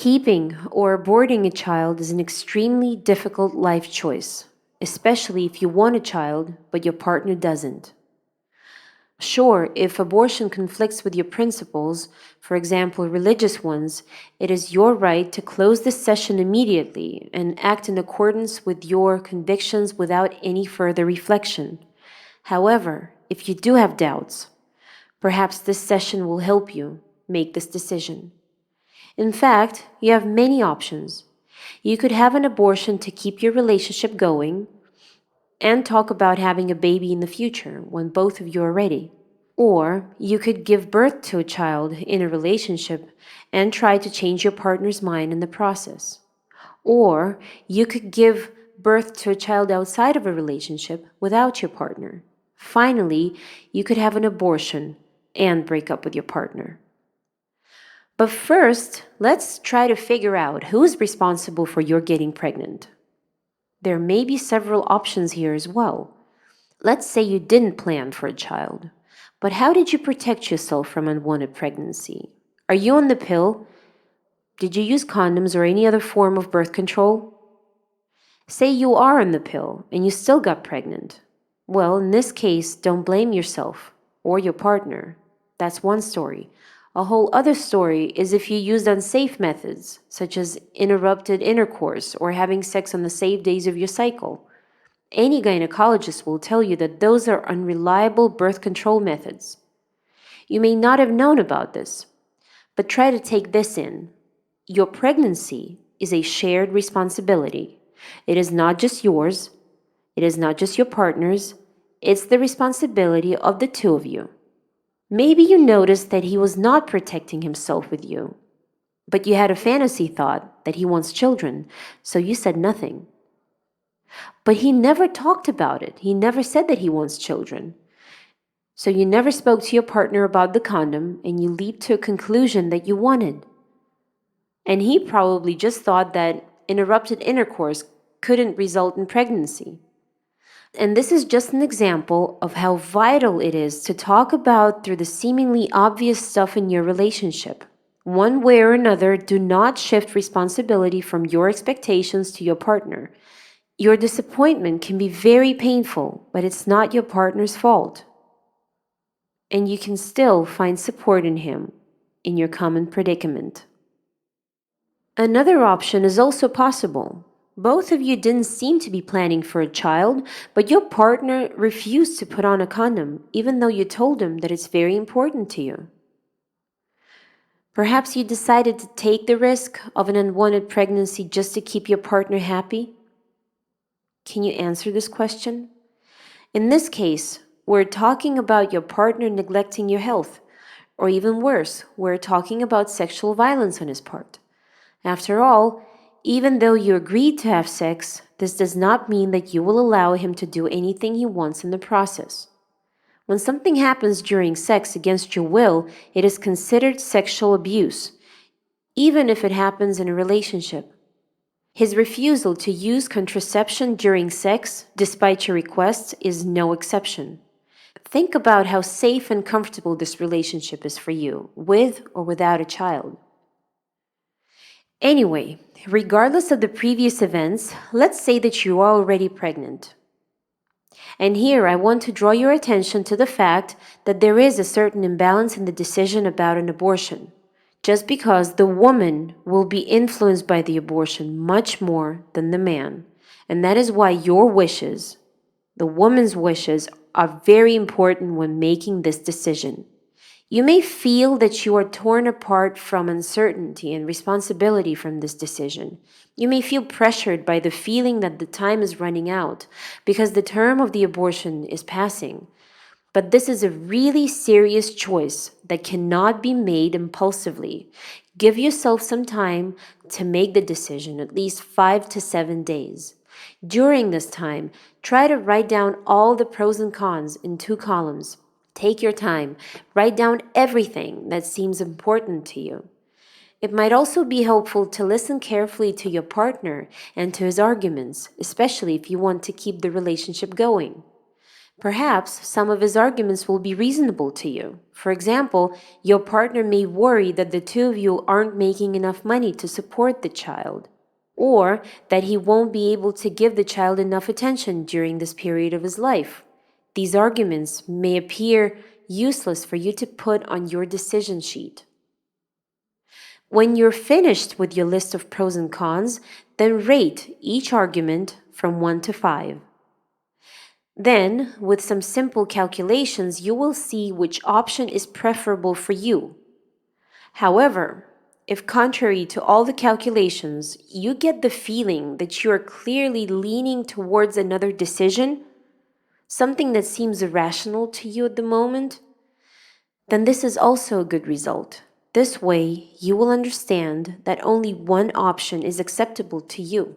Keeping or aborting a child is an extremely difficult life choice, especially if you want a child but your partner doesn't. Sure, if abortion conflicts with your principles, for example, religious ones, it is your right to close the session immediately and act in accordance with your convictions without any further reflection. However, if you do have doubts, perhaps this session will help you make this decision. In fact, you have many options. You could have an abortion to keep your relationship going and talk about having a baby in the future when both of you are ready. Or you could give birth to a child in a relationship and try to change your partner's mind in the process. Or you could give birth to a child outside of a relationship without your partner. Finally, you could have an abortion and break up with your partner. But first, let's try to figure out who's responsible for your getting pregnant. There may be several options here as well. Let's say you didn't plan for a child, but how did you protect yourself from unwanted pregnancy? Are you on the pill? Did you use condoms or any other form of birth control? Say you are on the pill and you still got pregnant. Well, in this case, don't blame yourself or your partner. That's one story. A whole other story is if you used unsafe methods, such as interrupted intercourse or having sex on the safe days of your cycle. Any gynecologist will tell you that those are unreliable birth control methods. You may not have known about this, but try to take this in. Your pregnancy is a shared responsibility. It is not just yours. It is not just your partner's. It's the responsibility of the two of you. Maybe you noticed that he was not protecting himself with you, but you had a fantasy thought that he wants children, so you said nothing. But he never talked about it. He never said that he wants children. So you never spoke to your partner about the condom, and you leaped to a conclusion that you wanted. And he probably just thought that interrupted intercourse couldn't result in pregnancy. And this is just an example of how vital it is to talk about through the seemingly obvious stuff in your relationship. One way or another, do not shift responsibility from your expectations to your partner. Your disappointment can be very painful, but it's not your partner's fault. And you can still find support in him in your common predicament. Another option is also possible. Both of you didn't seem to be planning for a child, but your partner refused to put on a condom, even though you told him that it's very important to you. Perhaps you decided to take the risk of an unwanted pregnancy just to keep your partner happy? Can you answer this question? In this case, we're talking about your partner neglecting your health, or even worse, we're talking about sexual violence on his part. After all, even though you agreed to have sex, this does not mean that you will allow him to do anything he wants in the process. When something happens during sex against your will, it is considered sexual abuse, even if it happens in a relationship. His refusal to use contraception during sex, despite your request, is no exception. Think about how safe and comfortable this relationship is for you, with or without a child. Anyway, regardless of the previous events, let's say that you are already pregnant. And here I want to draw your attention to the fact that there is a certain imbalance in the decision about an abortion, just because the woman will be influenced by the abortion much more than the man. And that is why your wishes, the woman's wishes, are very important when making this decision. You may feel that you are torn apart from uncertainty and responsibility from this decision. You may feel pressured by the feeling that the time is running out because the term of the abortion is passing. But this is a really serious choice that cannot be made impulsively. Give yourself some time to make the decision, at least 5 to 7 days. During this time, try to write down all the pros and cons in 2 columns. Take your time. Write down everything that seems important to you. It might also be helpful to listen carefully to your partner and to his arguments, especially if you want to keep the relationship going. Perhaps some of his arguments will be reasonable to you. For example, your partner may worry that the two of you aren't making enough money to support the child, or that he won't be able to give the child enough attention during this period of his life. These arguments may appear useless for you to put on your decision sheet. When you're finished with your list of pros and cons, then rate each argument from 1 to 5. Then, with some simple calculations, you will see which option is preferable for you. However, if contrary to all the calculations, you get the feeling that you are clearly leaning towards another decision, something that seems irrational to you at the moment, then this is also a good result. This way, you will understand that only one option is acceptable to you.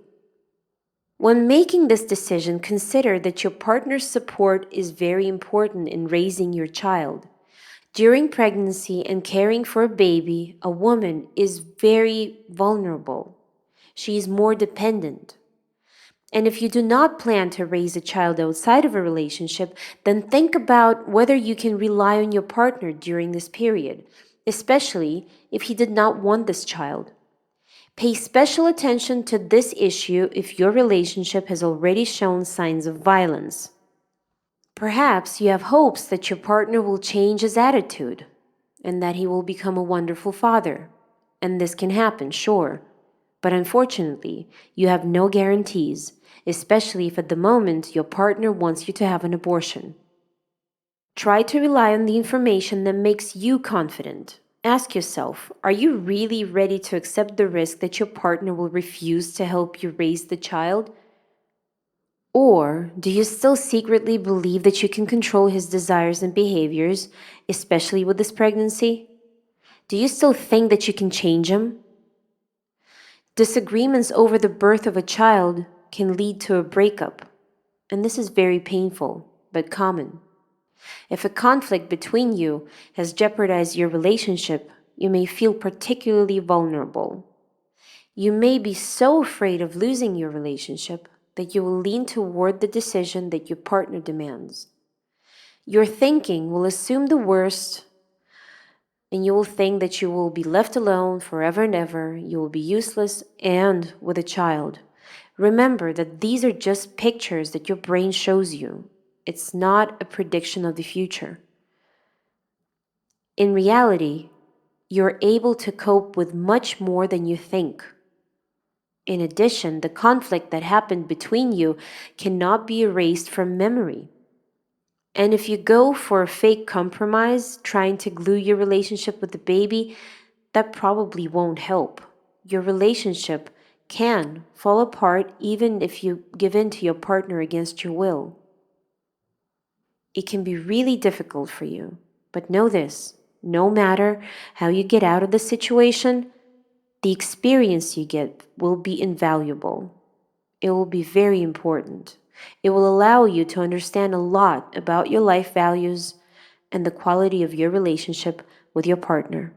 When making this decision, consider that your partner's support is very important in raising your child. During pregnancy and caring for a baby, a woman is very vulnerable. She is more dependent. And if you do not plan to raise a child outside of a relationship, then think about whether you can rely on your partner during this period, especially if he did not want this child. Pay special attention to this issue if your relationship has already shown signs of violence. Perhaps you have hopes that your partner will change his attitude and that he will become a wonderful father. And this can happen, sure. But unfortunately, you have no guarantees, especially if at the moment your partner wants you to have an abortion. Try to rely on the information that makes you confident. Ask yourself, are you really ready to accept the risk that your partner will refuse to help you raise the child? Or do you still secretly believe that you can control his desires and behaviors, especially with this pregnancy? Do you still think that you can change him? Disagreements over the birth of a child can lead to a breakup, and this is very painful, but common. If a conflict between you has jeopardized your relationship, you may feel particularly vulnerable. You may be so afraid of losing your relationship that you will lean toward the decision that your partner demands. Your thinking will assume the worst, and you will think that you will be left alone forever and ever, you will be useless and with a child. Remember that these are just pictures that your brain shows you. It's not a prediction of the future. In reality, you're able to cope with much more than you think. In addition, the conflict that happened between you cannot be erased from memory. And if you go for a fake compromise, trying to glue your relationship with the baby, that probably won't help. Your relationship can fall apart even if you give in to your partner against your will. It can be really difficult for you, but know this, no matter how you get out of the situation, the experience you get will be invaluable. It will be very important. It will allow you to understand a lot about your life values and the quality of your relationship with your partner.